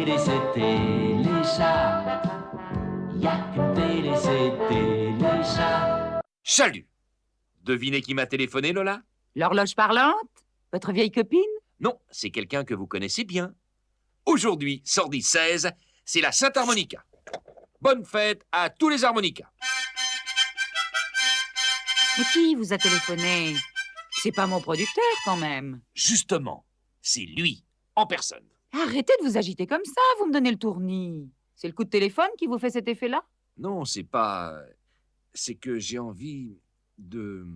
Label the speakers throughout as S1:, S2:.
S1: télé, c'est Téléchat. Y a qu'une télé, c'est Téléchat.
S2: Chalut! Devinez qui m'a téléphoné, Lola?
S3: L'horloge parlante? Votre vieille copine?
S2: Non, c'est quelqu'un que vous connaissez bien. Aujourd'hui, sordi 16, c'est la Sainte-Harmonica. Bonne fête à tous les harmonicas.
S3: Mais qui vous a téléphoné? C'est pas mon producteur, quand même.
S2: Justement, c'est lui, en personne.
S3: Arrêtez de vous agiter comme ça, vous me donnez le tournis. C'est le coup de téléphone qui vous fait cet effet-là?
S2: Non, c'est pas... C'est que j'ai envie de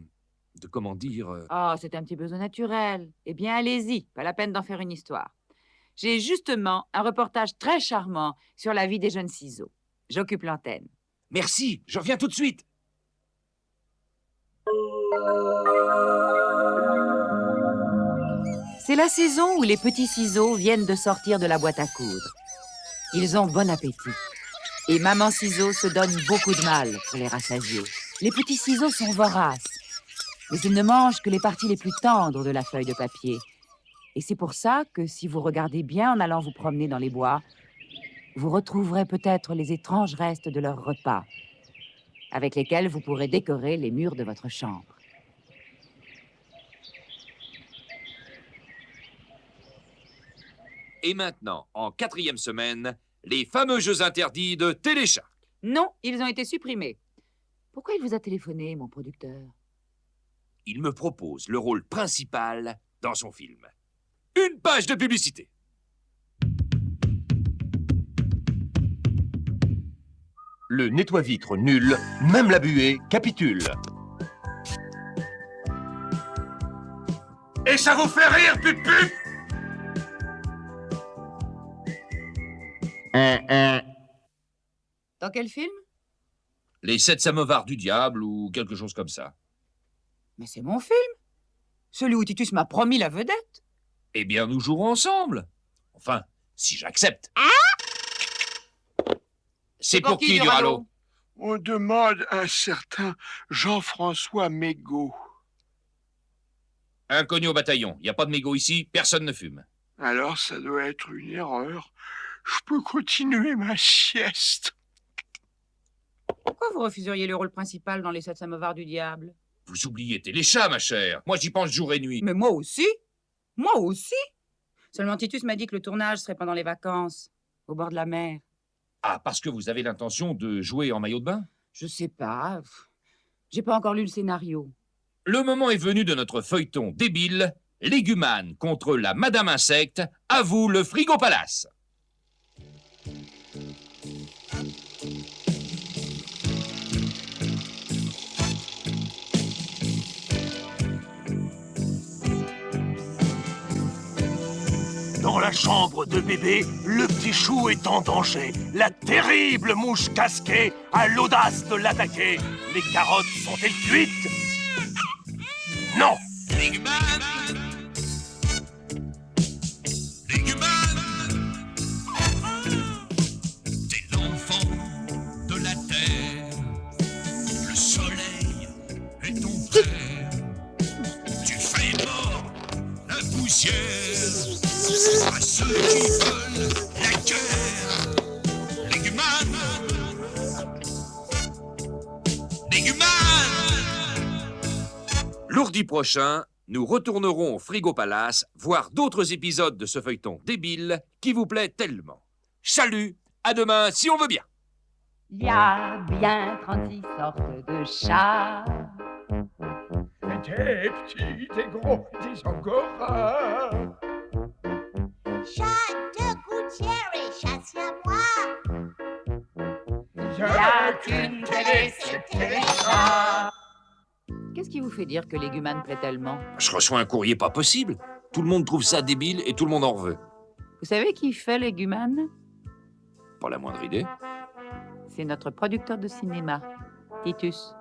S2: comment dire...
S3: Oh, c'est un petit besoin naturel. Eh bien, allez-y, pas la peine d'en faire une histoire. J'ai justement un reportage très charmant sur la vie des jeunes ciseaux. J'occupe l'antenne.
S2: Merci, je reviens tout de suite.
S3: C'est la saison où les petits ciseaux viennent de sortir de la boîte à coudre. Ils ont bon appétit. Et maman ciseau se donne beaucoup de mal pour les rassasier. Les petits ciseaux sont voraces. Mais ils ne mangent que les parties les plus tendres de la feuille de papier. Et c'est pour ça que si vous regardez bien en allant vous promener dans les bois, vous retrouverez peut-être les étranges restes de leur repas, avec lesquels vous pourrez décorer les murs de votre chambre.
S2: Et maintenant, en 4e semaine, les fameux jeux interdits de Téléchat.
S3: Non, ils ont été supprimés. Pourquoi il vous a téléphoné, mon producteur?
S2: Il me propose le rôle principal dans son film. Une page de publicité.
S4: Le nettoie-vitre nul, même la buée, capitule.
S5: Et ça vous fait rire, pute-pute?
S3: Dans quel film?
S2: Les 7 samovars du diable ou quelque chose comme ça.
S3: Mais c'est mon film. Celui où Titus m'a promis la vedette.
S2: Eh bien, nous jouerons ensemble. Enfin, si j'accepte. C'est pour qui, Duralo?
S5: On demande un certain Jean-François Mégaud.
S2: Inconnu au bataillon. Il n'y a pas de mégot ici, personne ne fume.
S5: Alors, ça doit être une erreur. Je peux continuer ma sieste.
S3: Pourquoi vous refuseriez le rôle principal dans Les 7 samovars du diable?
S2: Vous oubliez Téléchat, ma chère. Moi, j'y pense jour et nuit.
S3: Mais moi aussi. Moi aussi. Seulement Titus m'a dit que le tournage serait pendant les vacances, au bord de la mer.
S2: Ah, parce que vous avez l'intention de jouer en maillot de bain?
S3: Je sais pas. J'ai pas encore lu le scénario.
S2: Le moment est venu de notre feuilleton débile, Légumane contre la Madame Insecte, à vous le Frigo Palace.
S6: Dans la chambre de bébé, le petit chou est en danger. La terrible mouche casquée a l'audace de l'attaquer. Les carottes sont-elles cuites? Non!
S7: Légumane! Légumane! T'es l'enfant de la terre. Le soleil est ton frère. Tu fais mort la poussière à ceux qui veulent la guerre. Légumane! Légumane!
S2: L'ourdi prochain, nous retournerons au Frigo Palace voir d'autres épisodes de ce feuilleton débile qui vous plaît tellement. Salut, à demain si on veut bien.
S8: Il y a bien 36 sortes de chats.
S5: Des petits, des gros, des angoras.
S9: Chat de gouttière et chat siamois.
S5: Il y a qu'une télé, c'est Téléchat.
S3: Qu'est-ce qui vous fait dire que Légumane plaît tellement?
S2: Je reçois un courrier pas possible. Tout le monde trouve ça débile et tout le monde en veut.
S3: Vous savez qui fait Légumane?
S2: Pas la moindre idée.
S3: C'est notre producteur de cinéma, Titus.